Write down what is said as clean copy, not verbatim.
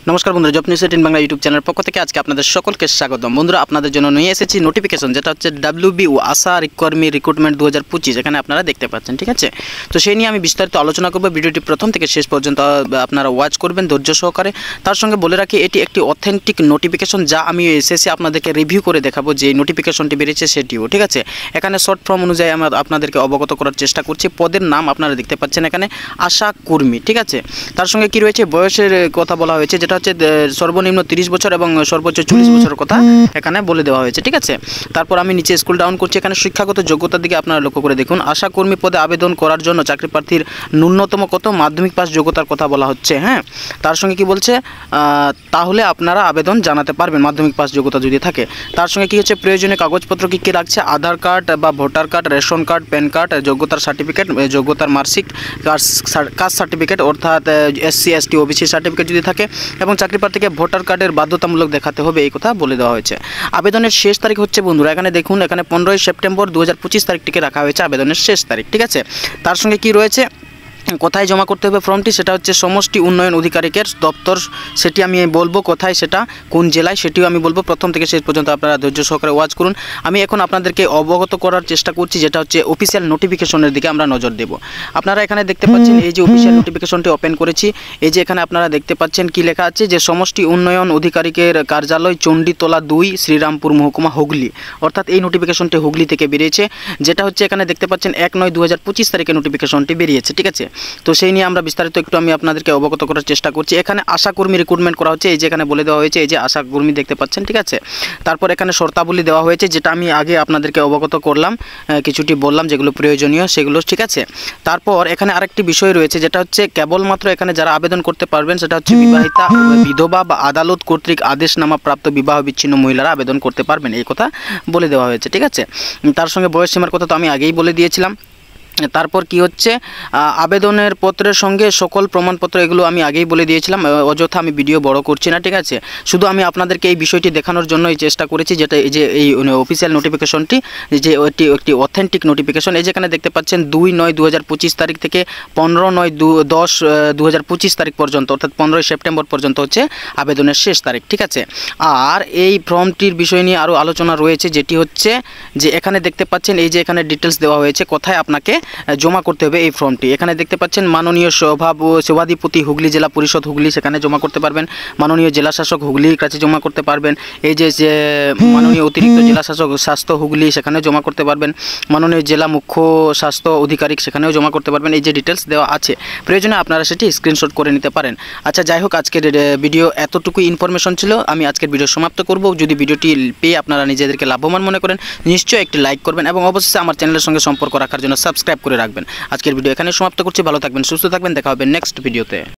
নমস্কার বন্ধুরা, job news 18 Bangla YouTube চ্যানেলের পক্ষ থেকে আজকে আপনাদের সকলকে স্বাগতম। বন্ধুরা, আপনাদের জন্য নিয়ে এসেছি নোটিফিকেশন, যেটা হচ্ছে WBU আশা কর্মী রিক্রুটমেন্ট 2025। এখানে আপনারা দেখতে পাচ্ছেন, ঠিক আছে। তো সেই নিয়ে আমি বিস্তারিত আলোচনা করব। ভিডিওটি প্রথম থেকে শেষ পর্যন্ত আপনারা ওয়াচ করবেন ধৈর্য সহকারে। তার সঙ্গে বলে রাখি, এটি একটি অথেন্টিক নোটিফিকেশন, যা আমি শেষে আপনাদেরকে রিভিউ করে দেখাবো যে নোটিফিকেশনটি বেরিয়েছে সেটিও, ঠিক আছে। এখানে শর্ট ফর্ম অনুযায়ী আমরা আপনাদেরকে অবগত করার চেষ্টা করছি। পদের নাম আপনারা দেখতে পাচ্ছেন এখানে আশা কর্মী, ঠিক আছে। তার সঙ্গে কি রয়েছে, বয়সের কথা বলা হয়েছে, যেটা হচ্ছে সর্বনিম্ন 30 বছর এবং সর্বোচ্চ 40 বছরের কথা এখানে বলে দেওয়া হয়েছে, ঠিক আছে। তারপর আমি নিচে স্কুল ডাউন করছি। এখানে শিক্ষাগত যোগ্যতার দিকে আপনারা লক্ষ্য করে দেখুন। আশা কর্মী পদে আবেদন করার জন্য চাকরি প্রার্থীর ন্যূনতম কত মাধ্যমিক পাস যোগ্যতার কথা বলা হচ্ছে, হ্যাঁ। তার সঙ্গে কি বলছে, তাহলে আপনারা আবেদন জানাতে পারবেন মাধ্যমিক পাস যোগ্যতা যদি থাকে। তার সঙ্গে কি হচ্ছে, প্রয়োজনীয় কাগজপত্র কী কী লাগছে, আধার কার্ড বা voter card, ration card, pan card, যোগ্যতার সার্টিফিকেট, যোগ্যতার মার্কশিট, কাস্ট সার্টিফিকেট অর্থাৎ SC ST OBC সার্টিফিকেট যদি থাকে, এবং চাকরি প্রার্থীকে ভোটার কার্ডের বাধ্যতামূলক দেখাতে হবে, এই কথা বলে দেওয়া হয়েছে। আবেদনের শেষ তারিখ হচ্ছে বন্ধুরা, এখানে দেখুন, এখানে 15ই সেপ্টেম্বর 2025 তারিখটিকে রাখা হয়েছে আবেদনের শেষ তারিখ, ঠিক আছে। তার সঙ্গে কি রয়েছে, কোথায় জমা করতে হবে ফর্মটি, সেটা হচ্ছে সমষ্টি উন্নয়ন অধিকারিকের দপ্তর, সেটি আমি বলবো কোথায়, সেটা কোন জেলায় সেটিও আমি বলবো। প্রথম থেকে শেষ পর্যন্ত আপনারা ধৈর্য সহকারে ওয়াচ করুন। আমি এখন আপনাদেরকে অবগত করার চেষ্টা করছি, যেটা হচ্ছে অফিসিয়াল নোটিফিকেশনের দিকে আমরা নজর দেব। আপনারা এখানে দেখতে পাচ্ছেন, এই যে অফিসিয়াল নোটিফিকেশনটি ওপেন করেছি, এই যে এখানে আপনারা দেখতে পাচ্ছেন কি লেখা আছে, যে সমষ্টি উন্নয়ন অধিকারিকের কার্যালয় চণ্ডীতলা 2 শ্রীরামপুর মহকুমা হুগলি, অর্থাৎ এই নোটিফিকেশনটি হুগলি থেকে বেরিয়েছে। যেটা হচ্ছে এখানে দেখতে পাচ্ছেন 1/9/2025 তারিখে নোটিফিকেশনটি বেরিয়েছে, ঠিক আছে। তো সেই নিয়ে আমরা বিস্তারিত একটু আমি আপনাদেরকে অবগত করার চেষ্টা করছি। এখানে আশা কর্মী রিক্রুটমেন্ট করা হচ্ছে, এই যে এখানে বলে দেওয়া হয়েছে, এই যে আশা কর্মী দেখতে পাচ্ছেন, ঠিক আছে। তারপর এখানে শর্তাবলী দেওয়া হয়েছে, যেটা আমি আগে আপনাদেরকে অবগত করলাম, কিছুটি বললাম যেগুলো প্রয়োজনীয় সেগুলো, ঠিক আছে। তারপর এখানে আরেকটি বিষয় রয়েছে, যেটা হচ্ছে কেবলমাত্র এখানে যারা আবেদন করতে পারবেন, সেটা হচ্ছে বিবাহিতা, বিধবা বা আদালত কর্তৃক আদেশনামা প্রাপ্ত বিবাহ বিচ্ছিন্ন মহিলারা আবেদন করতে পারবেন, এই কথা বলে দেওয়া হয়েছে, ঠিক আছে। তার সঙ্গে বয়স সীমার কথা তো আমি আগেই বলে দিয়েছিলাম। তারপর কি হচ্ছে, আবেদনের পত্রের সঙ্গে সকল প্রমাণপত্র, এগুলো আমি আগেই বলে দিয়েছিলাম, অযথা আমি ভিডিও বড় করছি না, ঠিক আছে। শুধু আমি আপনাদেরকে এই বিষয়টি দেখানোর জন্যই চেষ্টা করেছি, যেটা এই যে এই অফিসিয়াল নোটিফিকেশনটি, যে একটি অথেন্টিক নোটিফিকেশন। এই যেখানে দেখতে পাচ্ছেন 2/9/2025 তারিখ থেকে 15/10/2025 তারিখ পর্যন্ত, অর্থাৎ 15ই সেপ্টেম্বর পর্যন্ত হচ্ছে আবেদনের শেষ তারিখ, ঠিক আছে। আর এই ফর্মটির বিষয় নিয়ে আরও আলোচনা রয়েছে, যেটি হচ্ছে যে এখানে দেখতে পাচ্ছেন, এই যে এখানে ডিটেলস দেওয়া হয়েছে কোথায় আপনাকে জমা করতে হবে এই ফর্মটি। এখানে দেখতে পাচ্ছেন মাননীয় সভাধিপতি হুগলি জেলা পরিষদ হুগলি, সেখানে জমা করতে পারবেন। মাননীয় জেলা শাসক হুগলির কাছে জমা করতে পারবেন। এই যে মাননীয় অতিরিক্ত জেলা শাসক স্বাস্থ্য হুগলি, সেখানেও জমা করতে পারবেন। মাননীয় জেলা মুখ্য স্বাস্থ্য অধিকারিক, সেখানেও জমা করতে পারবেন। এই যে ডিটেলস দেওয়া আছে, প্রয়োজনে আপনারা সেটি স্ক্রিনশট করে নিতে পারেন। আচ্ছা, যাই হোক, আজকের ভিডিও এতটুকু ইনফরমেশন ছিল। আমি আজকের ভিডিও সমাপ্ত করব। যদি ভিডিওটি পেয়ে আপনারা নিজেদেরকে লাভবান মনে করেন, নিশ্চয়ই একটি লাইক করবেন, এবং অবশ্যই আমার চ্যানেলের সঙ্গে সম্পর্ক রাখার জন্য সাবস্ক্রাইব করে রাখবেন। আজকের ভিডিও এখানে সমাপ্ত করছি। ভালো থাকবেন, সুস্থ থাকবেন, দেখা হবে নেক্সট ভিডিওতে।